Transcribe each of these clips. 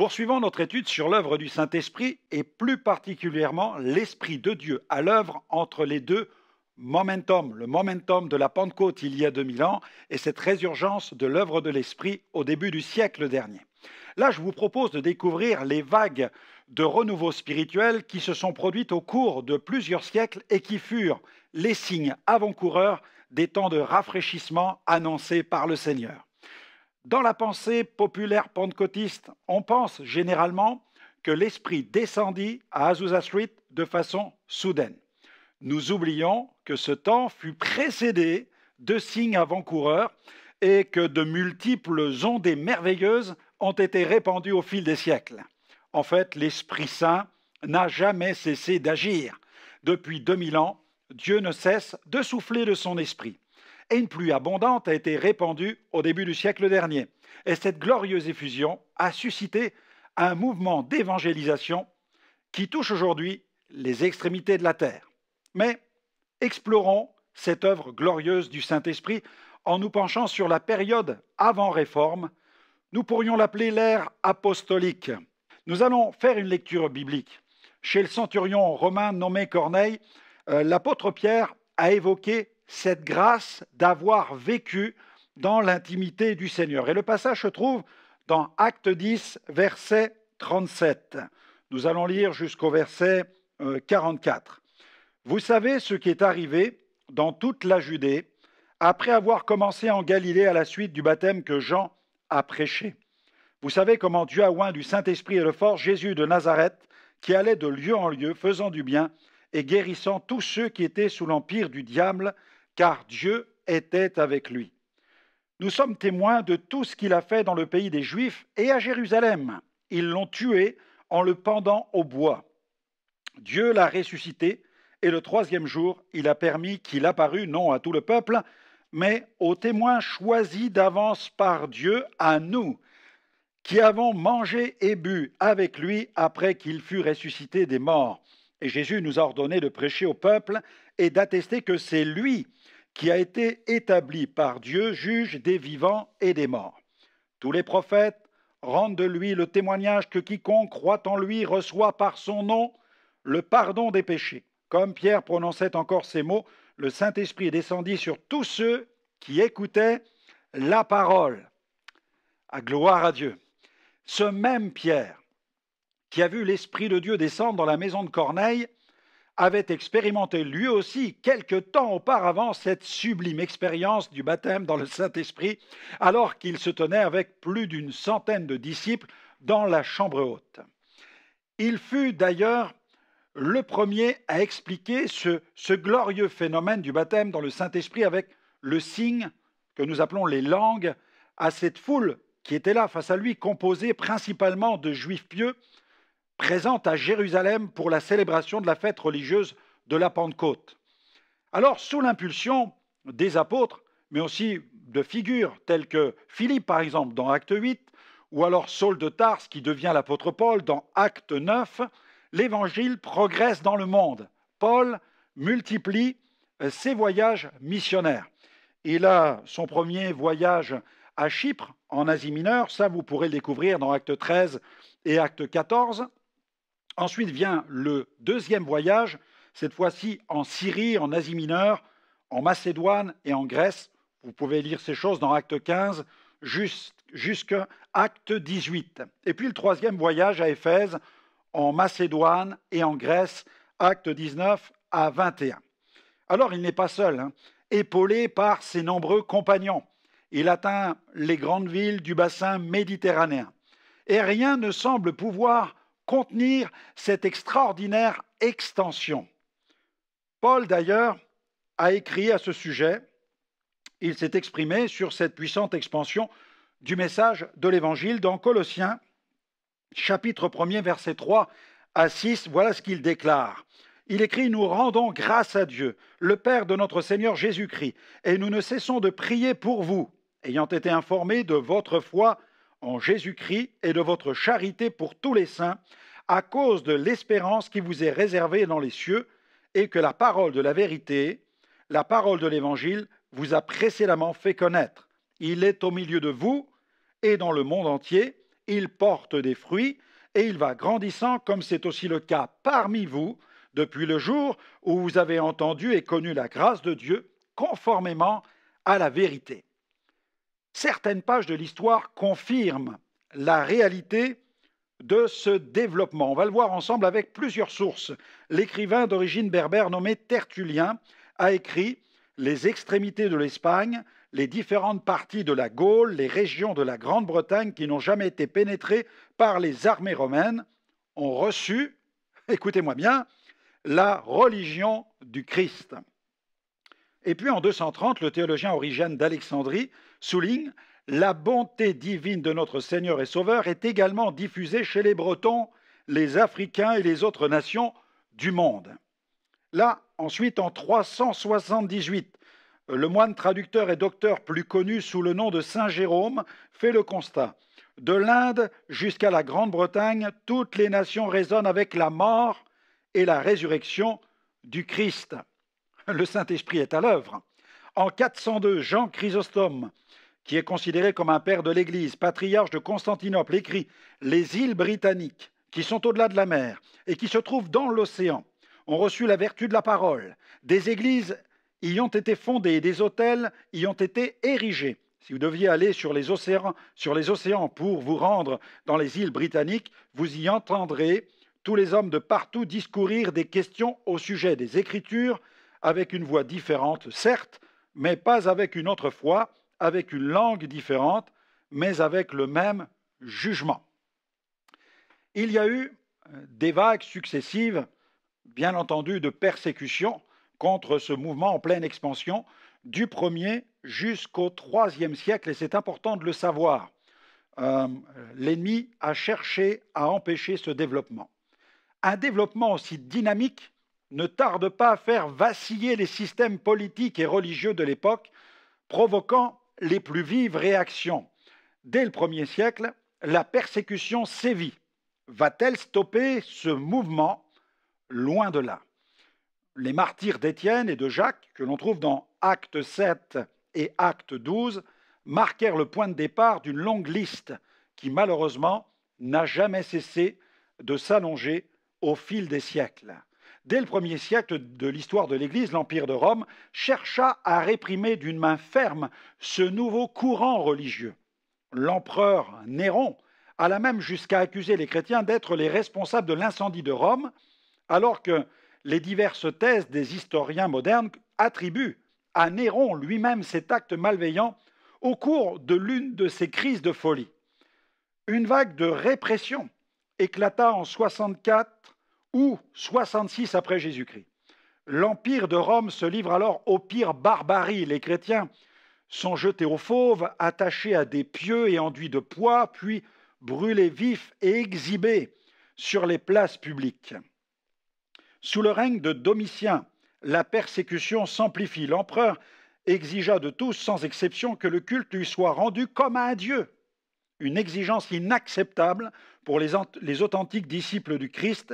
Poursuivons notre étude sur l'œuvre du Saint-Esprit et plus particulièrement l'Esprit de Dieu à l'œuvre entre les deux momentum, le momentum de la Pentecôte il y a 2000 ans et cette résurgence de l'œuvre de l'Esprit au début du siècle dernier. Là, je vous propose de découvrir les vagues de renouveau spirituel qui se sont produites au cours de plusieurs siècles et qui furent les signes avant-coureurs des temps de rafraîchissement annoncés par le Seigneur. Dans la pensée populaire pentecôtiste, on pense généralement que l'Esprit descendit à Azusa Street de façon soudaine. Nous oublions que ce temps fut précédé de signes avant-coureurs et que de multiples ondées merveilleuses ont été répandues au fil des siècles. En fait, l'Esprit Saint n'a jamais cessé d'agir. Depuis 2000 ans, Dieu ne cesse de souffler de son esprit. Et une pluie abondante a été répandue au début du siècle dernier. Et cette glorieuse effusion a suscité un mouvement d'évangélisation qui touche aujourd'hui les extrémités de la terre. Mais explorons cette œuvre glorieuse du Saint-Esprit en nous penchant sur la période avant Réforme. Nous pourrions l'appeler l'ère apostolique. Nous allons faire une lecture biblique. Chez le centurion romain nommé Corneille, l'apôtre Pierre a évoqué cette grâce d'avoir vécu dans l'intimité du Seigneur. Et le passage se trouve dans Acte 10, verset 37. Nous allons lire jusqu'au verset 44. Vous savez ce qui est arrivé dans toute la Judée après avoir commencé en Galilée à la suite du baptême que Jean a prêché. Vous savez comment Dieu a oint du Saint-Esprit et de force Jésus de Nazareth, qui allait de lieu en lieu, faisant du bien et guérissant tous ceux qui étaient sous l'empire du diable, car Dieu était avec lui. Nous sommes témoins de tout ce qu'il a fait dans le pays des Juifs et à Jérusalem. Ils l'ont tué en le pendant au bois. Dieu l'a ressuscité et le troisième jour, il a permis qu'il apparût non à tout le peuple, mais aux témoins choisis d'avance par Dieu, à nous, qui avons mangé et bu avec lui après qu'il fut ressuscité des morts. Et Jésus nous a ordonné de prêcher au peuple et d'attester que c'est lui qui a été établi par Dieu, juge des vivants et des morts. Tous les prophètes rendent de lui le témoignage que quiconque croit en lui reçoit par son nom le pardon des péchés. Comme Pierre prononçait encore ces mots, le Saint-Esprit descendit sur tous ceux qui écoutaient la parole. À gloire à Dieu. Ce même Pierre, qui a vu l'Esprit de Dieu descendre dans la maison de Corneille, avait expérimenté lui aussi quelque temps auparavant cette sublime expérience du baptême dans le Saint-Esprit, alors qu'il se tenait avec plus d'une centaine de disciples dans la chambre haute. Il fut d'ailleurs le premier à expliquer ce glorieux phénomène du baptême dans le Saint-Esprit avec le signe que nous appelons les langues à cette foule qui était là face à lui, composée principalement de juifs pieux, présente à Jérusalem pour la célébration de la fête religieuse de la Pentecôte. Alors, sous l'impulsion des apôtres, mais aussi de figures telles que Philippe, par exemple, dans Acte 8, ou alors Saul de Tarse, qui devient l'apôtre Paul dans Acte 9, l'Évangile progresse dans le monde. Paul multiplie ses voyages missionnaires. Il a son premier voyage à Chypre, en Asie mineure, ça vous pourrez le découvrir dans Acte 13 et Acte 14. Ensuite vient le deuxième voyage, cette fois-ci en Syrie, en Asie mineure, en Macédoine et en Grèce. Vous pouvez lire ces choses dans Acte 15 jusqu'à Acte 18. Et puis le troisième voyage à Éphèse, en Macédoine et en Grèce, Acte 19 à 21. Alors il n'est pas seul, épaulé par ses nombreux compagnons. Il atteint les grandes villes du bassin méditerranéen. Et rien ne semble pouvoir contenir cette extraordinaire extension. Paul, d'ailleurs, a écrit à ce sujet. Il s'est exprimé sur cette puissante expansion du message de l'Évangile dans Colossiens, chapitre 1er, versets 3 à 6. Voilà ce qu'il déclare. Il écrit « Nous rendons grâce à Dieu, le Père de notre Seigneur Jésus-Christ, et nous ne cessons de prier pour vous, ayant été informés de votre foi en Jésus-Christ et de votre charité pour tous les saints, à cause de l'espérance qui vous est réservée dans les cieux, et que la parole de la vérité, la parole de l'Évangile, vous a précédemment fait connaître. Il est au milieu de vous et dans le monde entier. il porte des fruits et il va grandissant, comme c'est aussi le cas parmi vous, depuis le jour où vous avez entendu et connu la grâce de Dieu, conformément à la vérité. Certaines pages de l'histoire confirment la réalité de ce développement. On va le voir ensemble avec plusieurs sources. L'écrivain d'origine berbère nommé Tertullien a écrit « Les extrémités de l'Espagne, les différentes parties de la Gaule, les régions de la Grande-Bretagne qui n'ont jamais été pénétrées par les armées romaines ont reçu, écoutez-moi bien, la religion du Christ. » Et puis en 230, le théologien Origène d'Alexandrie souligne la bonté divine de notre Seigneur et Sauveur est également diffusée chez les Bretons, les Africains et les autres nations du monde. Là, ensuite, en 378, le moine traducteur et docteur plus connu sous le nom de Saint Jérôme fait le constat. De l'Inde jusqu'à la Grande-Bretagne, toutes les nations résonnent avec la mort et la résurrection du Christ. Le Saint-Esprit est à l'œuvre. En 402, Jean Chrysostome, qui est considéré comme un père de l'Église, patriarche de Constantinople, écrit « Les îles britanniques, qui sont au-delà de la mer et qui se trouvent dans l'océan, ont reçu la vertu de la parole. Des églises y ont été fondées et des hôtels y ont été érigés. Si vous deviez aller sur les océans pour vous rendre dans les îles britanniques, vous y entendrez tous les hommes de partout discourir des questions au sujet des Écritures, avec une voix différente, certes, mais pas avec une autre foi, avec une langue différente, mais avec le même jugement. » Il y a eu des vagues successives, bien entendu, de persécution contre ce mouvement en pleine expansion, du 1er jusqu'au 3e siècle, et c'est important de le savoir. L'ennemi a cherché à empêcher ce développement. Un développement aussi dynamique ne tarde pas à faire vaciller les systèmes politiques et religieux de l'époque, provoquant les plus vives réactions. Dès le 1er siècle, la persécution sévit. Va-t-elle stopper ce mouvement? Loin de là. Les martyrs d'Étienne et de Jacques, que l'on trouve dans Actes 7 et Actes 12, marquèrent le point de départ d'une longue liste qui, malheureusement, n'a jamais cessé de s'allonger au fil des siècles. Dès le 1er siècle de l'histoire de l'Église, l'Empire de Rome chercha à réprimer d'une main ferme ce nouveau courant religieux. L'empereur Néron alla même jusqu'à accuser les chrétiens d'être les responsables de l'incendie de Rome, alors que les diverses thèses des historiens modernes attribuent à Néron lui-même cet acte malveillant au cours de l'une de ses crises de folie. Une vague de répression éclata en 64 ou 66 après Jésus-Christ. L'Empire de Rome se livre alors aux pires barbaries. Les chrétiens sont jetés aux fauves, attachés à des pieux et enduits de poix, puis brûlés vifs et exhibés sur les places publiques. Sous le règne de Domitien, la persécution s'amplifie. L'empereur exigea de tous, sans exception, que le culte lui soit rendu comme à un dieu. Une exigence inacceptable pour les authentiques disciples du Christ.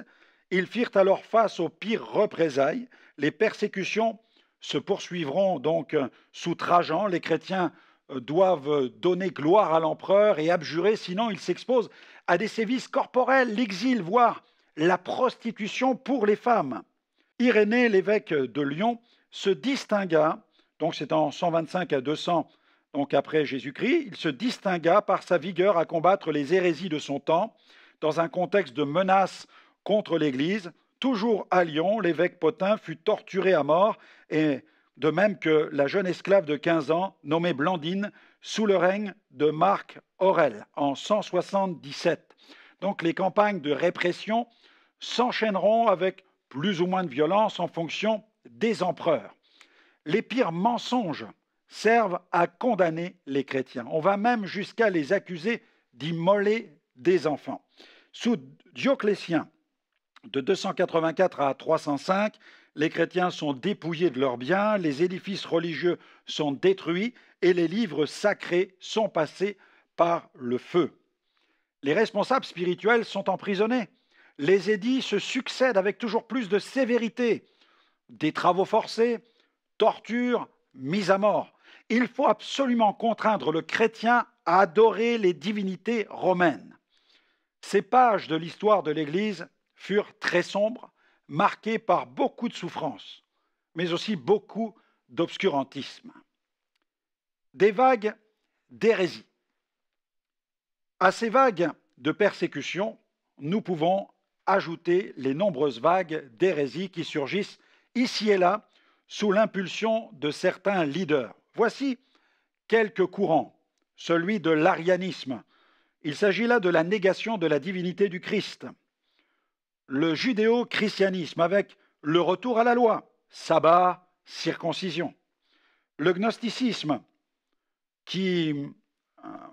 Ils firent alors face aux pires représailles. Les persécutions se poursuivront donc sous Trajan. Les chrétiens doivent donner gloire à l'empereur et abjurer, sinon ils s'exposent à des sévices corporels, l'exil, voire la prostitution pour les femmes. Irénée, l'évêque de Lyon, se distingua, donc c'est en 125 à 200, donc après Jésus-Christ, il se distingua par sa vigueur à combattre les hérésies de son temps, dans un contexte de menace contre l'Église. Toujours à Lyon, l'évêque Potin fut torturé à mort, et de même que la jeune esclave de 15 ans, nommée Blandine, sous le règne de Marc Aurèle, en 177. Donc les campagnes de répression s'enchaîneront avec plus ou moins de violence en fonction des empereurs. Les pires mensonges servent à condamner les chrétiens. On va même jusqu'à les accuser d'immoler des enfants. Sous Dioclétien, de 284 à 305, les chrétiens sont dépouillés de leurs biens, les édifices religieux sont détruits et les livres sacrés sont passés par le feu. Les responsables spirituels sont emprisonnés. Les édits se succèdent avec toujours plus de sévérité. Des travaux forcés, tortures, mise à mort. Il faut absolument contraindre le chrétien à adorer les divinités romaines. Ces pages de l'histoire de l'Église furent très sombres, marquées par beaucoup de souffrances, mais aussi beaucoup d'obscurantisme. Des vagues d'hérésie. À ces vagues de persécution, nous pouvons ajouter les nombreuses vagues d'hérésie qui surgissent ici et là sous l'impulsion de certains leaders. Voici quelques courants. Celui de l'arianisme. Il s'agit là de la négation de la divinité du Christ. Le judéo-christianisme avec le retour à la loi, sabbat, circoncision. Le gnosticisme qui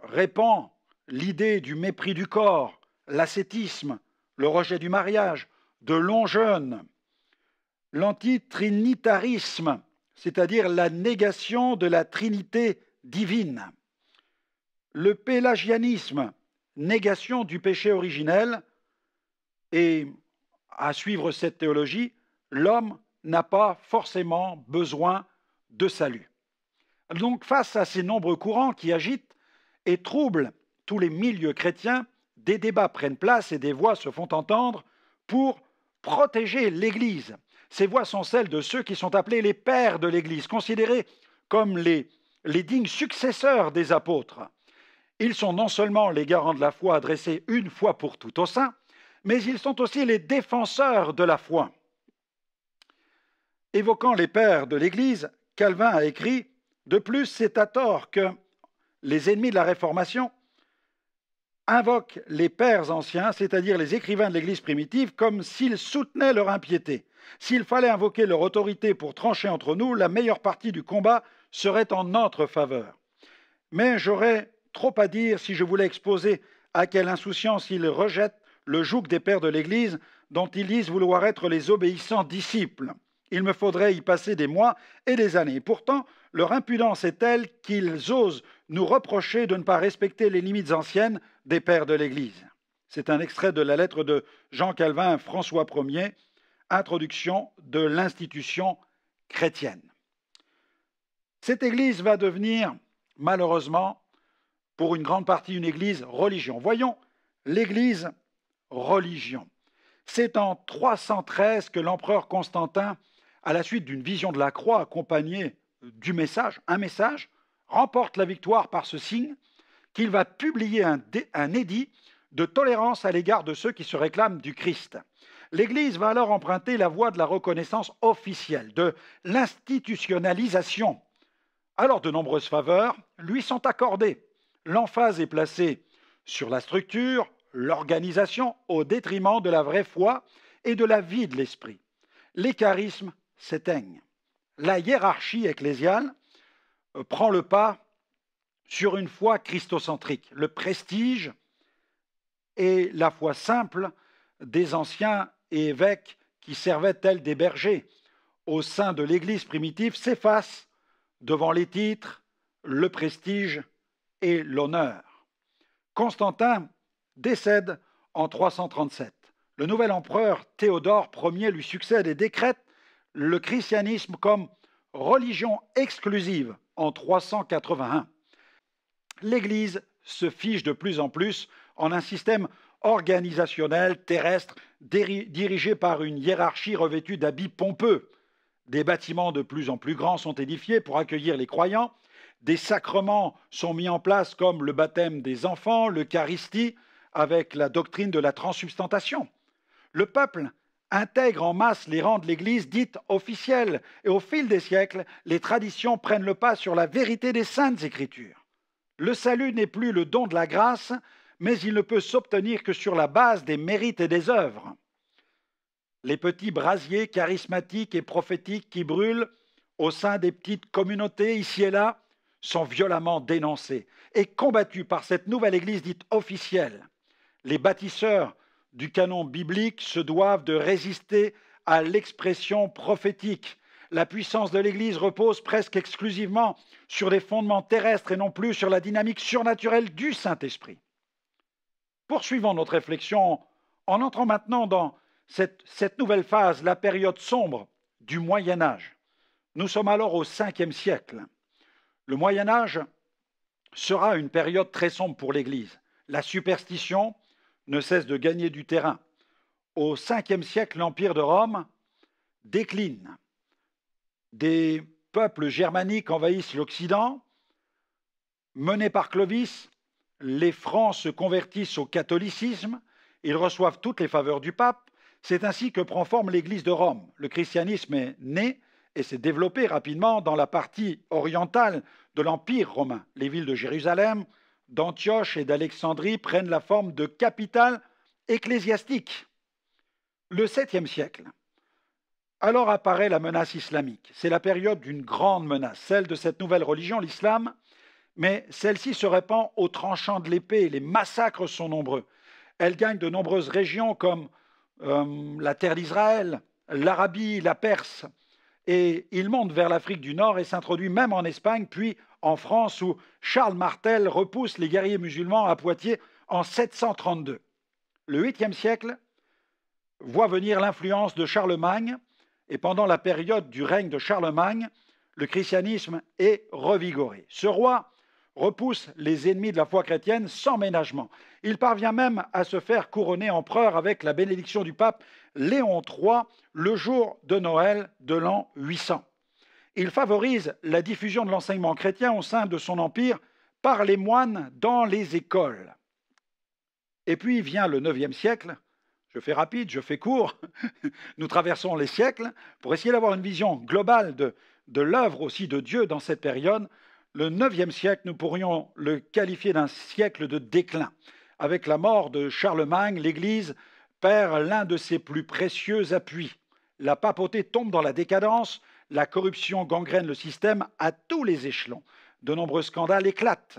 répand l'idée du mépris du corps, l'ascétisme, le rejet du mariage, de longs jeûnes. L'antitrinitarisme, c'est-à-dire la négation de la Trinité divine. Le pélagianisme, négation du péché originel, et à suivre cette théologie, l'homme n'a pas forcément besoin de salut. Donc face à ces nombreux courants qui agitent et troublent tous les milieux chrétiens, des débats prennent place et des voix se font entendre pour protéger l'Église. Ces voix sont celles de ceux qui sont appelés les pères de l'Église, considérés comme les dignes successeurs des apôtres. Ils sont non seulement les garants de la foi adressés une fois pour toutes aux saints, mais ils sont aussi les défenseur de la foi. Évoquant les pères de l'Église, Calvin a écrit « De plus, c'est à tort que les ennemis de la Réformation invoquent les pères anciens, c'est-à-dire les écrivains de l'Église primitive, comme s'ils soutenaient leur impiété. S'il fallait invoquer leur autorité pour trancher entre nous, la meilleure partie du combat serait en notre faveur. Mais j'aurais trop à dire si je voulais exposer à quelle insouciance ils rejettent le joug des pères de l'Église dont ils disent vouloir être les obéissants disciples. Il me faudrait y passer des mois et des années. Pourtant, leur impudence est telle qu'ils osent nous reprocher de ne pas respecter les limites anciennes des pères de l'Église. C'est un extrait de la lettre de Jean Calvin à François Ier, introduction de l'institution chrétienne. Cette Église va devenir, malheureusement, pour une grande partie, une Église religion. Voyons l'Église religion. C'est en 313 que l'empereur Constantin, à la suite d'une vision de la croix accompagnée du message, un message, remporte la victoire par ce signe qu'il va publier un édit de tolérance à l'égard de ceux qui se réclament du Christ. L'Église va alors emprunter la voie de la reconnaissance officielle, de l'institutionnalisation. Alors de nombreuses faveurs lui sont accordées. L'emphase est placée sur la structure, l'organisation, au détriment de la vraie foi et de la vie de l'esprit. Les charismes s'éteignent. La hiérarchie ecclésiale prend le pas sur une foi christocentrique. Le prestige et la foi simple des anciens et évêques qui servaient tels des bergers au sein de l'Église primitive s'effacent devant les titres, le prestige et l'honneur. Constantin décède en 337. Le nouvel empereur Théodore Ier lui succède et décrète le christianisme comme religion exclusive en 381. L'Église se fige de plus en plus en un système organisationnel terrestre dirigé par une hiérarchie revêtue d'habits pompeux. Des bâtiments de plus en plus grands sont édifiés pour accueillir les croyants. Des sacrements sont mis en place comme le baptême des enfants, l'Eucharistie, avec la doctrine de la transsubstantation. Le peuple intègre en masse les rangs de l'Église dite officielle, et au fil des siècles, les traditions prennent le pas sur la vérité des saintes Écritures. Le salut n'est plus le don de la grâce, mais il ne peut s'obtenir que sur la base des mérites et des œuvres. Les petits brasiers charismatiques et prophétiques qui brûlent au sein des petites communautés ici et là sont violemment dénoncés et combattus par cette nouvelle Église dite officielle. Les bâtisseurs du canon biblique se doivent de résister à l'expression prophétique. La puissance de l'Église repose presque exclusivement sur des fondements terrestres et non plus sur la dynamique surnaturelle du Saint-Esprit. Poursuivons notre réflexion en entrant maintenant dans cette nouvelle phase, la période sombre du Moyen-Âge. Nous sommes alors au 5e siècle. Le Moyen-Âge sera une période très sombre pour l'Église. La superstition ne cesse de gagner du terrain. Au 5e siècle, l'Empire de Rome décline. Des peuples germaniques envahissent l'Occident. Menés par Clovis, les Francs se convertissent au catholicisme. Ils reçoivent toutes les faveurs du pape. C'est ainsi que prend forme l'Église de Rome. Le christianisme est né et s'est développé rapidement dans la partie orientale de l'Empire romain. Les villes de Jérusalem, d'Antioche et d'Alexandrie prennent la forme de capitales ecclésiastiques. Le 7e siècle, alors apparaît la menace islamique. C'est la période d'une grande menace, celle de cette nouvelle religion, l'islam, mais celle-ci se répand au tranchant de l'épée. Les massacres sont nombreux. Elle gagne de nombreuses régions comme la terre d'Israël, l'Arabie, la Perse, et il monte vers l'Afrique du Nord et s'introduit même en Espagne, puis en France, où Charles Martel repousse les guerriers musulmans à Poitiers en 732. Le 8e siècle voit venir l'influence de Charlemagne, et pendant la période du règne de Charlemagne, le christianisme est revigoré. Ce roi repousse les ennemis de la foi chrétienne sans ménagement. Il parvient même à se faire couronner empereur avec la bénédiction du pape Léon III le jour de Noël de l'an 800. Il favorise la diffusion de l'enseignement chrétien au sein de son empire par les moines dans les écoles. Et puis vient le 9e siècle. Je fais rapide, je fais court. Nous traversons les siècles pour essayer d'avoir une vision globale de l'œuvre aussi de Dieu dans cette période. Le 9e siècle, nous pourrions le qualifier d'un siècle de déclin. Avec la mort de Charlemagne, l'Église perd l'un de ses plus précieux appuis. La papauté tombe dans la décadence, la corruption gangrène le système à tous les échelons. De nombreux scandales éclatent.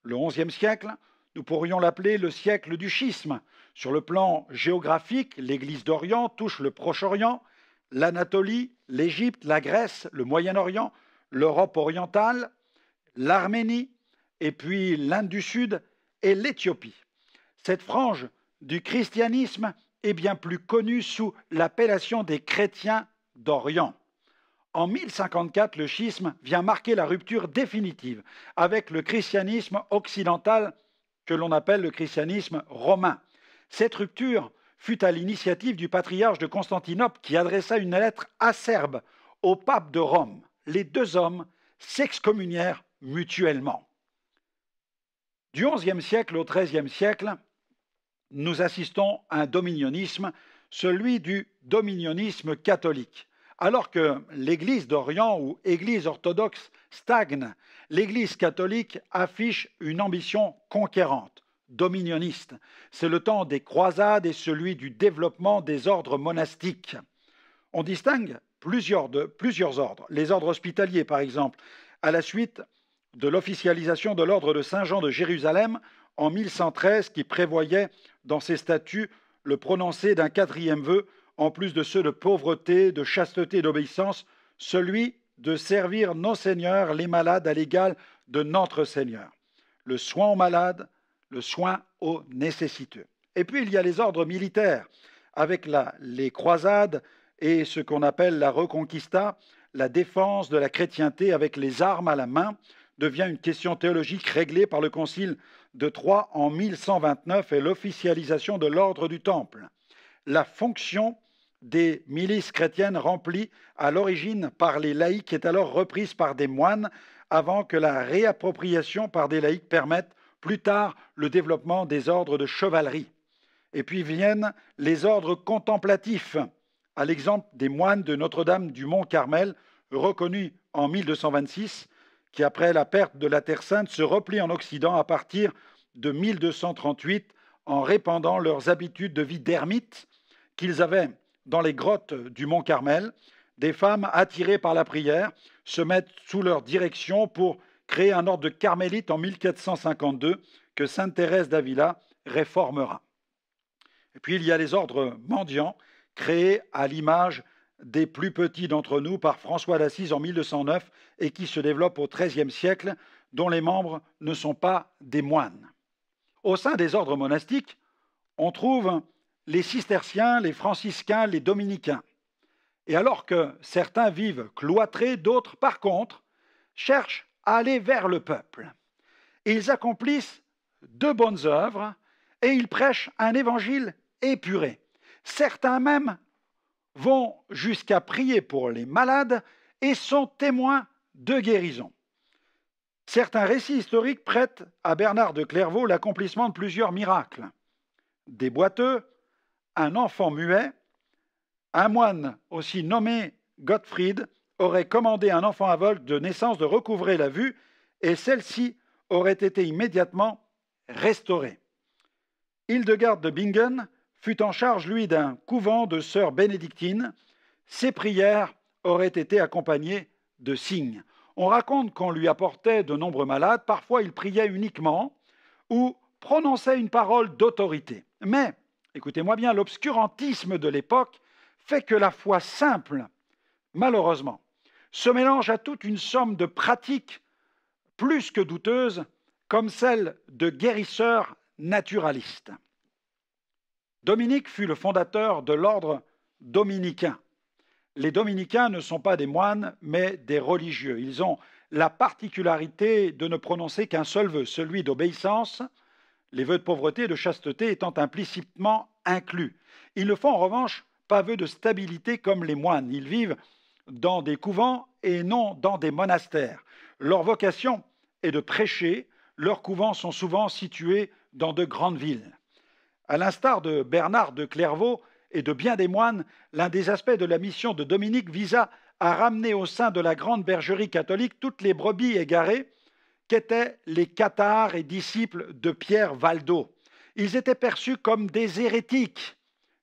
Le 11e siècle, nous pourrions l'appeler le siècle du schisme. Sur le plan géographique, l'Église d'Orient touche le Proche-Orient, l'Anatolie, l'Égypte, la Grèce, le Moyen-Orient, l'Europe orientale, l'Arménie, et puis l'Inde du Sud et l'Éthiopie. Cette frange du christianisme est bien plus connue sous l'appellation des chrétiens d'Orient. En 1054, le schisme vient marquer la rupture définitive avec le christianisme occidental que l'on appelle le christianisme romain. Cette rupture fut à l'initiative du patriarche de Constantinople qui adressa une lettre acerbe au pape de Rome. Les deux hommes s'excommunièrent mutuellement. Du XIe siècle au XIIIe siècle, nous assistons à un dominionnisme, celui du dominionnisme catholique. Alors que l'Église d'Orient ou Église orthodoxe stagne, l'Église catholique affiche une ambition conquérante, dominioniste. C'est le temps des croisades et celui du développement des ordres monastiques. On distingue plusieurs ordres. Les ordres hospitaliers, par exemple, à la suite de l'officialisation de l'ordre de Saint-Jean de Jérusalem en 1113, qui prévoyait dans ses statuts le prononcé d'un 4e vœu, en plus de ceux de pauvreté, de chasteté et d'obéissance, celui de servir nos seigneurs, les malades, à l'égal de notre Seigneur. Le soin aux malades, le soin aux nécessiteux. Et puis il y a les ordres militaires, avec les croisades et ce qu'on appelle la reconquista, la défense de la chrétienté avec les armes à la main, devient une question théologique réglée par le Concile de Troyes en 1129 et l'officialisation de l'ordre du Temple. La fonction des milices chrétiennes remplies à l'origine par les laïcs est alors reprise par des moines avant que la réappropriation par des laïcs permette plus tard le développement des ordres de chevalerie. Et puis viennent les ordres contemplatifs, à l'exemple des moines de Notre-Dame du Mont-Carmel, reconnus en 1226, qui, après la perte de la Terre Sainte, se replient en Occident à partir de 1238 en répandant leurs habitudes de vie d'ermite qu'ils avaient dans les grottes du Mont Carmel. Des femmes attirées par la prière se mettent sous leur direction pour créer un ordre de carmélites en 1452 que sainte Thérèse d'Avila réformera. Et puis il y a les ordres mendiants créés à l'image des plus petits d'entre nous par François d'Assise en 1209 et qui se développent au XIIIe siècle, dont les membres ne sont pas des moines. Au sein des ordres monastiques, on trouve les cisterciens, les franciscains, les dominicains. Et alors que certains vivent cloîtrés, d'autres, par contre, cherchent à aller vers le peuple. Et ils accomplissent de bonnes œuvres et il prêche un évangile épuré. Certains même vont jusqu'à prier pour les malades et sont témoins de guérison. Certains récits historiques prêtent à Bernard de Clairvaux l'accomplissement de plusieurs miracles. Des boiteux, un enfant muet, un moine aussi nommé Gottfried aurait commandé à un enfant aveugle de naissance de recouvrer la vue et celle-ci aurait été immédiatement restaurée. Hildegarde de Bingen fut en charge, lui, d'un couvent de sœurs bénédictines. Ses prières auraient été accompagnées de signes. On raconte qu'on lui apportait de nombreux malades, parfois il priait uniquement ou prononçait une parole d'autorité. Mais, écoutez-moi bien, l'obscurantisme de l'époque fait que la foi simple, malheureusement, se mélange à toute une somme de pratiques plus que douteuses, comme celle de guérisseurs naturalistes. Dominique fut le fondateur de l'ordre dominicain. Les dominicains ne sont pas des moines, mais des religieux. Ils ont la particularité de ne prononcer qu'un seul vœu, celui d'obéissance, les vœux de pauvreté et de chasteté étant implicitement inclus. Ils ne font en revanche pas vœu de stabilité comme les moines. Ils vivent dans des couvents et non dans des monastères. Leur vocation est de prêcher. Leurs couvents sont souvent situés dans de grandes villes. À l'instar de Bernard de Clairvaux et de bien des moines, l'un des aspects de la mission de Dominique visa à ramener au sein de la grande bergerie catholique toutes les brebis égarées qu'étaient les cathares et disciples de Pierre Valdo. Ils étaient perçus comme des hérétiques.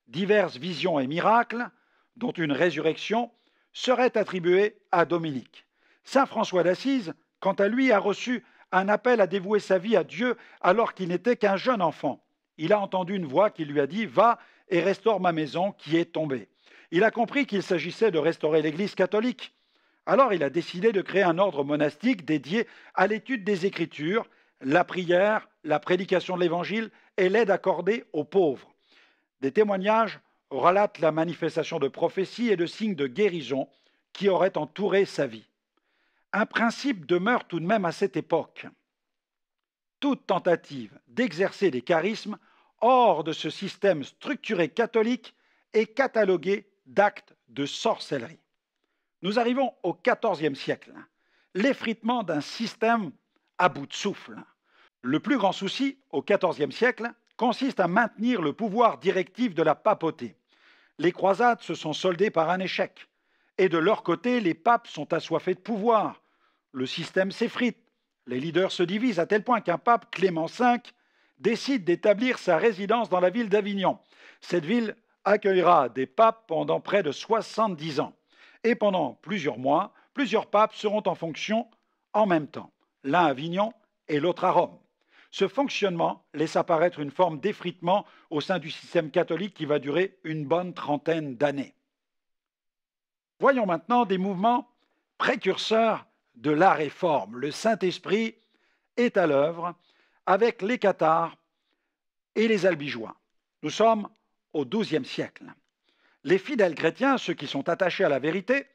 Diverses visions et miracles, dont une résurrection, seraient attribués à Dominique. Saint François d'Assise, quant à lui, a reçu un appel à dévouer sa vie à Dieu alors qu'il n'était qu'un jeune enfant. Il a entendu une voix qui lui a dit « Va et restaure ma maison qui est tombée ». Il a compris qu'il s'agissait de restaurer l'Église catholique. Alors il a décidé de créer un ordre monastique dédié à l'étude des Écritures, la prière, la prédication de l'Évangile et l'aide accordée aux pauvres. Des témoignages relatent la manifestation de prophéties et de signes de guérison qui auraient entouré sa vie. Un principe demeure tout de même à cette époque. Toute tentative d'exercer des charismes hors de ce système structuré catholique est cataloguée d'actes de sorcellerie. Nous arrivons au XIVe siècle, l'effritement d'un système à bout de souffle. Le plus grand souci, au XIVe siècle, consiste à maintenir le pouvoir directif de la papauté. Les croisades se sont soldées par un échec, et de leur côté, les papes sont assoiffés de pouvoir. Le système s'effrite, les leaders se divisent à tel point qu'un pape, Clément V, décide d'établir sa résidence dans la ville d'Avignon. Cette ville accueillera des papes pendant près de 70 ans. Et pendant plusieurs mois, plusieurs papes seront en fonction en même temps, l'un à Avignon et l'autre à Rome. Ce fonctionnement laisse apparaître une forme d'effritement au sein du système catholique qui va durer une bonne trentaine d'années. Voyons maintenant des mouvements précurseurs de la Réforme. Le Saint-Esprit est à l'œuvre avec les cathares et les albigeois. Nous sommes au XIIe siècle. Les fidèles chrétiens, ceux qui sont attachés à la vérité,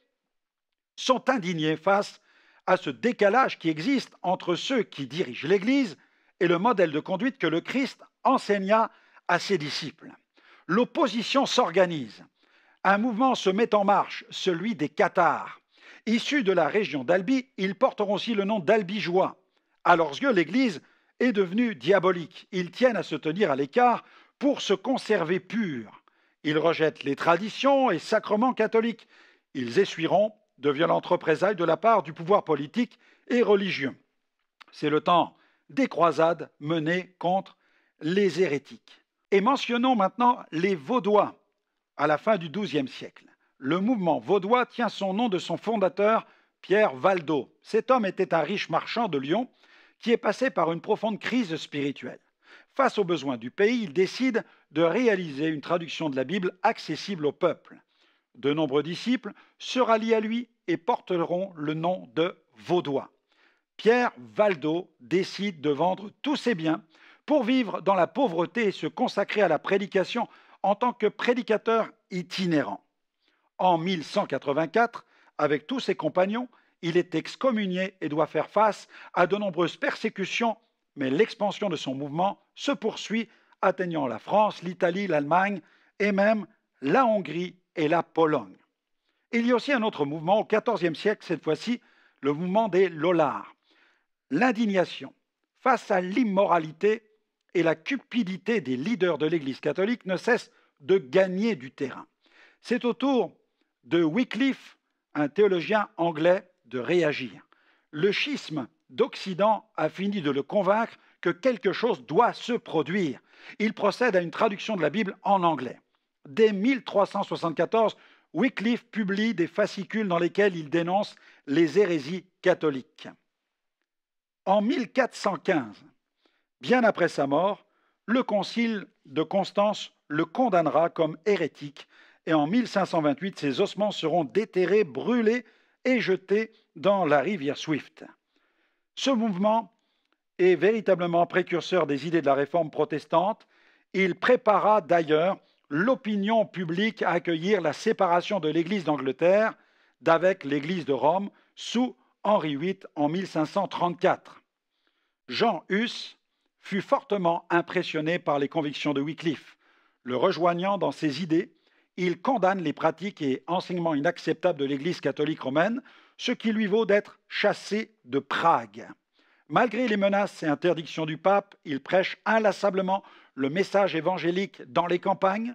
sont indignés face à ce décalage qui existe entre ceux qui dirigent l'Église et le modèle de conduite que le Christ enseigna à ses disciples. L'opposition s'organise. Un mouvement se met en marche, celui des cathares. Issus de la région d'Albi, ils porteront aussi le nom d'albigeois. À leurs yeux, l'Église est devenue diabolique. Ils tiennent à se tenir à l'écart pour se conserver purs. Ils rejettent les traditions et sacrements catholiques. Ils essuieront de violentes représailles de la part du pouvoir politique et religieux. C'est le temps des croisades menées contre les hérétiques. Et mentionnons maintenant les Vaudois à la fin du XIIe siècle. Le mouvement vaudois tient son nom de son fondateur, Pierre Valdo. Cet homme était un riche marchand de Lyon qui est passé par une profonde crise spirituelle. Face aux besoins du pays, il décide de réaliser une traduction de la Bible accessible au peuple. De nombreux disciples se rallient à lui et porteront le nom de Vaudois. Pierre Valdo décide de vendre tous ses biens pour vivre dans la pauvreté et se consacrer à la prédication en tant que prédicateur itinérant. En 1184, avec tous ses compagnons, il est excommunié et doit faire face à de nombreuses persécutions, mais l'expansion de son mouvement se poursuit atteignant la France, l'Italie, l'Allemagne et même la Hongrie et la Pologne. Il y a aussi un autre mouvement au XIVe siècle, cette fois-ci, le mouvement des Lollards. L'indignation face à l'immoralité et la cupidité des leaders de l'Église catholique ne cesse de gagner du terrain. C'est au tour de Wycliffe, un théologien anglais, de réagir. Le schisme d'Occident a fini de le convaincre que quelque chose doit se produire. Il procède à une traduction de la Bible en anglais. Dès 1374, Wycliffe publie des fascicules dans lesquels il dénonce les hérésies catholiques. En 1415, bien après sa mort, le concile de Constance le condamnera comme hérétique et en 1528, ses ossements seront déterrés, brûlés et jetés dans la rivière Swift. Ce mouvement est véritablement précurseur des idées de la réforme protestante. Il prépara d'ailleurs l'opinion publique à accueillir la séparation de l'Église d'Angleterre d'avec l'Église de Rome sous Henri VIII en 1534. Jean Hus fut fortement impressionné par les convictions de Wycliffe. Le rejoignant dans ses idées, il condamne les pratiques et enseignements inacceptables de l'Église catholique romaine, ce qui lui vaut d'être chassé de Prague. Malgré les menaces et interdictions du pape, il prêche inlassablement le message évangélique dans les campagnes.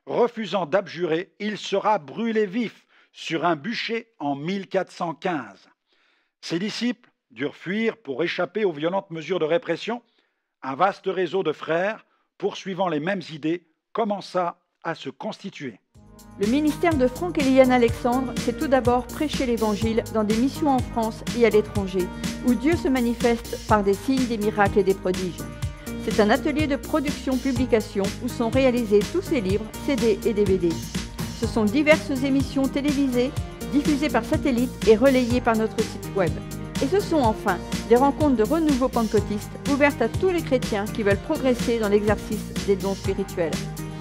Refusant d'abjurer, il sera brûlé vif sur un bûcher en 1415. Ses disciples durent fuir pour échapper aux violentes mesures de répression. Un vaste réseau de frères, poursuivant les mêmes idées, commença à se constituer. Le ministère de Franck Eliane Alexandre, c'est tout d'abord prêcher l'Évangile dans des missions en France et à l'étranger, où Dieu se manifeste par des signes, des miracles et des prodiges. C'est un atelier de production-publication où sont réalisés tous ses livres, CD et DVD. Ce sont diverses émissions télévisées, diffusées par satellite et relayées par notre site web. Et ce sont enfin des rencontres de renouveau pentecôtiste ouvertes à tous les chrétiens qui veulent progresser dans l'exercice des dons spirituels.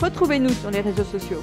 Retrouvez-nous sur les réseaux sociaux.